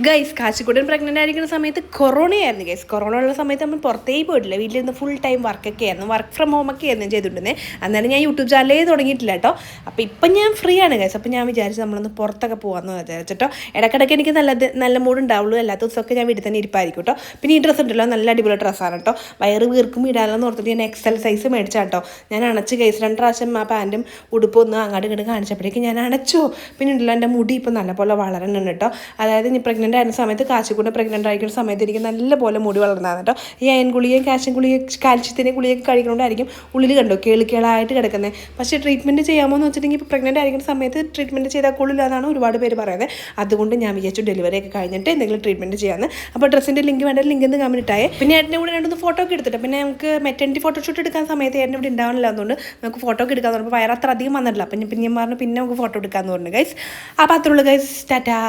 Guys കാച്ചിക്കൂടൻ pregnant ആയിരിക്കുന്ന സമയത്ത് കൊറോണയായിരുന്നു guys. Corona ഉള്ള സമയത്ത് നമ്മൾ പുറത്തേക്ക് പോയിട്ടില്ല, വീട്ടിലിരുന്ന് ഫുൾ ടൈം വർക്കൊക്കെ ആയിരുന്നു, വർക്ക് ഫ്രം ഹോമൊക്കെ ആയിരുന്നു ചെയ്തിട്ടുണ്ടെങ്കിൽ. അന്നേരം ഞാൻ യൂട്യൂബ് ചാനലേ തുടങ്ങിയിട്ടില്ല കേട്ടോ. അപ്പോൾ ഇപ്പം ഞാൻ ഫ്രീ ആണ് ഗൈസ്. അപ്പോൾ ഞാൻ വിചാരിച്ചു നമ്മളൊന്ന് പുറത്തൊക്കെ പോകാമെന്ന് വിചാരിച്ചിട്ടോ. ഇടയ്ക്കിടയ്ക്ക് എനിക്ക് നല്ല മൂഡ് ഉണ്ടാവുള്ളൂ, അല്ലാത്ത ദിവസമൊക്കെ ഞാൻ വീട്ടിൽ തന്നെ ഇരിപ്പായിരിക്കും കേട്ടോ. പിന്നെ ഈ ഡ്രസ്സ് ഉണ്ടല്ലോ, നല്ല അടിപൊളി ഡ്രസ്സാണ് കേട്ടോ. വയറ് വീർക്കും ഇടാനെന്ന് ഓർത്തിട്ട് ഞാൻ എക്സൽ സൈസ് മേടിച്ചാൽ കേട്ടോ. ഞാൻ അണച്ച് ഗൈസ് 2 പ്രാവശ്യം ആ പാൻറ്റും ഉടുപ്പൊന്ന് അങ്ങോട്ട് ഇങ്ങോട്ട് കാണിച്ചപ്പോഴേക്കും ഞാൻ അണച്ചു. പിന്നെ ഉണ്ടല്ലോ എൻ്റെ മുടി ഇപ്പം നല്ലപോലെ വളരുന്നുണ്ട് കേട്ടോ. അതായത് ഞാൻ പ്രഗ്നൻ്റ് ആയിരുന്ന സമയത്ത് കാച്ചിക്കൂടെ പ്രഗ്നൻ്റ് ആയിരിക്കുന്ന സമയത്ത് എനിക്ക് നല്ലപോലെ മുടി വളർന്നതാണ് കേട്ടോ. ഈ അയൺ ഗുളികയും കാൽഷ്യത്തിൻ്റെ ഗുളികയൊക്കെ കഴിക്കുന്നതുകൊണ്ടായിരിക്കും ഉള്ളിൽ കണ്ടോ കേളിക്കേളായിട്ട് കിടക്കുന്നത്. പക്ഷേ ട്രീറ്റ്മെൻറ്റ് ചെയ്യാമോ എന്ന് വെച്ചിട്ടുണ്ടെങ്കിൽ ഇപ്പോൾ പ്രഗ്നൻ്റ് ആയിരിക്കുന്ന സമയത്ത് ട്രീറ്റ്മെൻറ്റ് ചെയ്താൽ കൊള്ളില്ല എന്നാണ് ഒരുപാട് പേര് പറയുന്നത്. അതുകൊണ്ട് ഞാൻ വിചാരിച്ചു ഡെലിവറി ഒക്കെ കഴിഞ്ഞിട്ട് എന്തെങ്കിലും ട്രീറ്റ്മെൻറ്റ് ചെയ്യാമെന്ന്. അപ്പോൾ ഡ്രസ്സിൻ്റെ ലിങ്ക് വേണ്ട ലിങ്ക് എന്ന് കമൻറ്റ് ഇട്ടായേ. പിന്നെ ഏട്ടൻ്റെ കൂടെ 2 ഫോട്ടോ ഒക്കെ എടുത്തിട്ട് പിന്നെ നമുക്ക് മെറ്റർനിറ്റി ഫോട്ടോഷൂട്ട് എടുക്കാൻ സമയത്ത് ഏട്ടൻ്റെ ഇവിടെ ഉണ്ടാവാനില്ല, അതുകൊണ്ട് നമുക്ക് ഫോട്ടോ ഒക്കെ എടുക്കാൻ പറഞ്ഞപ്പോൾ വയറത്ര അധികം വന്നിട്ടില്ല. അപ്പം പിന്നെ ഞാൻ പറഞ്ഞു പിന്നെ നമുക്ക് ഫോട്ടോ എടുക്കാമെന്ന് പറഞ്ഞു ഗൈസ്. അപ്പോൾ അത്രയുള്ളൂ ഗൈസ്. ടാറ്റാ.